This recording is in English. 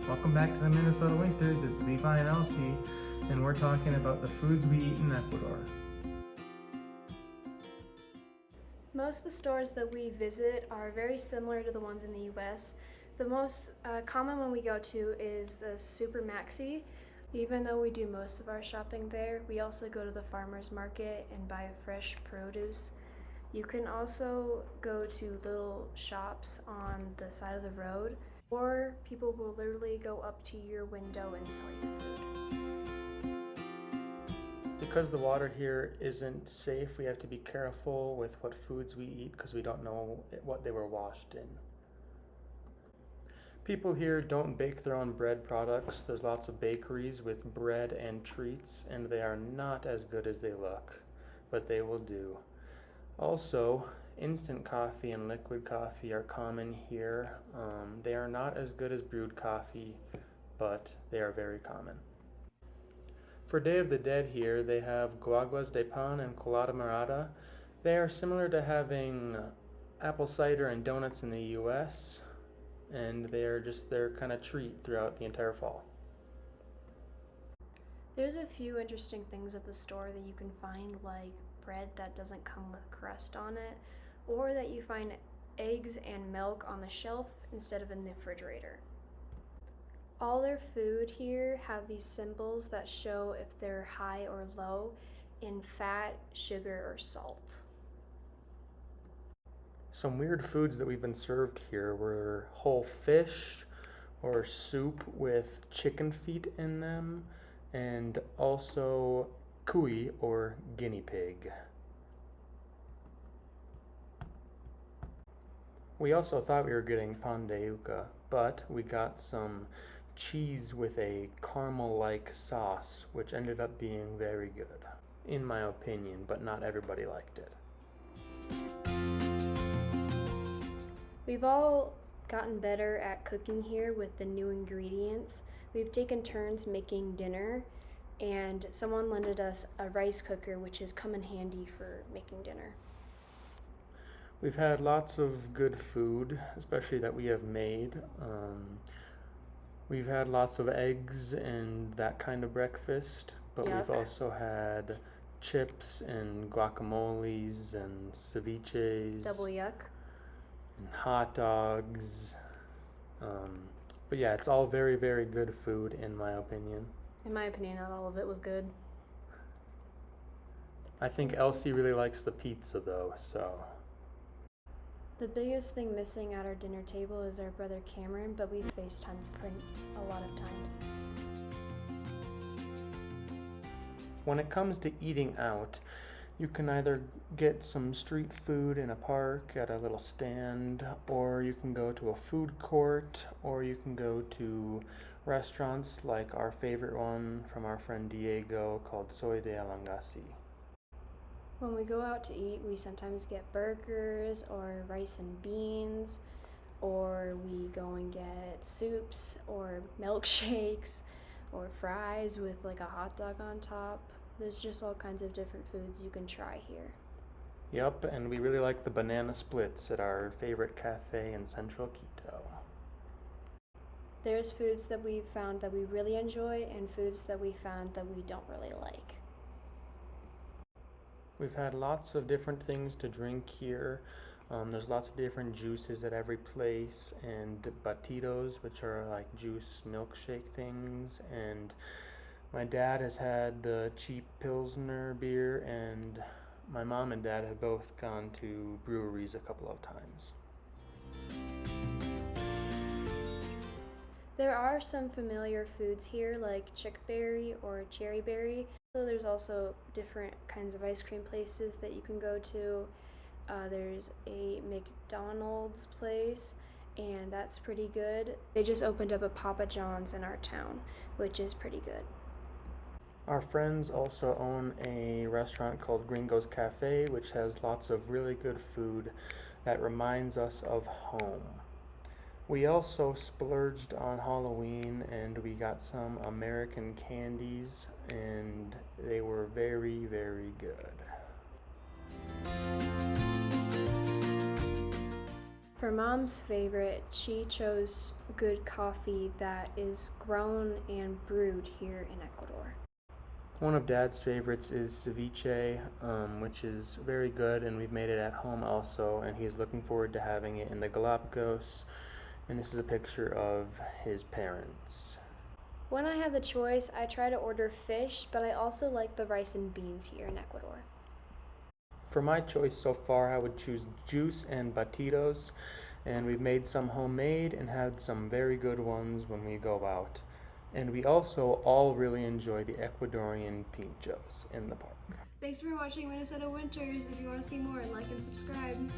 Welcome back to the Minnesota Winters. It's Levi and Elsie, and we're talking about the foods we eat in Ecuador. Most of the stores that we visit are very similar to the ones in the US. The most common one we go to is the Super Maxi. Even though we do most of our shopping there, we also go to the farmer's market and buy fresh produce. You can also go to little shops on the side of the road, or people will literally go up to your window and sell you food. Because the water here isn't safe, we have to be careful with what foods we eat because we don't know what they were washed in. People here don't bake their own bread products. There's lots of bakeries with bread and treats, and they are not as good as they look, but they will do. Also, instant coffee and liquid coffee are common here. They are not as good as brewed coffee, but they are very common. For Day of the Dead here, they have guaguas de pan and colada morada. They are similar to having apple cider and donuts in the US, and they are just their kind of treat throughout the entire fall. There's a few interesting things at the store that you can find, like bread that doesn't come with crust on it, or that you find eggs and milk on the shelf instead of in the refrigerator. All their food here have these symbols that show if they're high or low in fat, sugar, or salt. Some weird foods that we've been served here were whole fish or soup with chicken feet in them, and also cuy or guinea pig. We also thought we were getting pan de yuca, but we got some cheese with a caramel-like sauce, which ended up being very good, in my opinion, but not everybody liked it. We've all gotten better at cooking here with the new ingredients. We've taken turns making dinner, and someone lended us a rice cooker, which has come in handy for making dinner. We've had lots of good food, especially that we have made. We've had lots of eggs and that kind of breakfast, but Yuck. we've also had chips and guacamoles and ceviches. Double yuck. And hot dogs. But yeah, it's all very, very good food in my opinion. In my opinion, not all of it was good. I think Elsie really likes the pizza though, so. The biggest thing missing at our dinner table is our brother Cameron, but we've FaceTimed a lot of times. When it comes to eating out, you can either get some street food in a park at a little stand, or you can go to a food court, or you can go to restaurants like our favorite one from our friend Diego called Soy de Alangasi. When we go out to eat, we sometimes get burgers or rice and beans, or we go and get soups or milkshakes or fries with like a hot dog on top. There's just all kinds of different foods you can try here. Yep, and we really like the banana splits at our favorite cafe in Central Quito. There's foods that we've found that we really enjoy and foods that we found that we don't really like. We've had lots of different things to drink here. There's lots of different juices at every place, and batidos, which are like juice milkshake things, and my dad has had the cheap Pilsner beer, and my mom and dad have both gone to breweries a couple of times. There are some familiar foods here like chickberry or cherryberry. So there's also different kinds of ice cream places that you can go to. There's a McDonald's place, and that's pretty good. They just opened up a Papa John's in our town, which is pretty good. Our friends also own a restaurant called Gringo's Cafe, which has lots of really good food that reminds us of home. We also splurged on Halloween, and we got some American candies, and they were very, very good. For Mom's favorite, she chose good coffee that is grown and brewed here in Ecuador. One of Dad's favorites is ceviche, which is very good, and we've made it at home also, and he's looking forward to having it in the Galapagos. And this is a picture of his parents. When I have the choice, I try to order fish, but I also like the rice and beans here in Ecuador. For my choice so far, I would choose juice and batidos, and we've made some homemade and had some very good ones when we go out. And we also all really enjoy the Ecuadorian pinchos in the park. Thanks for watching Minnesota Winters. If you want to see more, like and subscribe.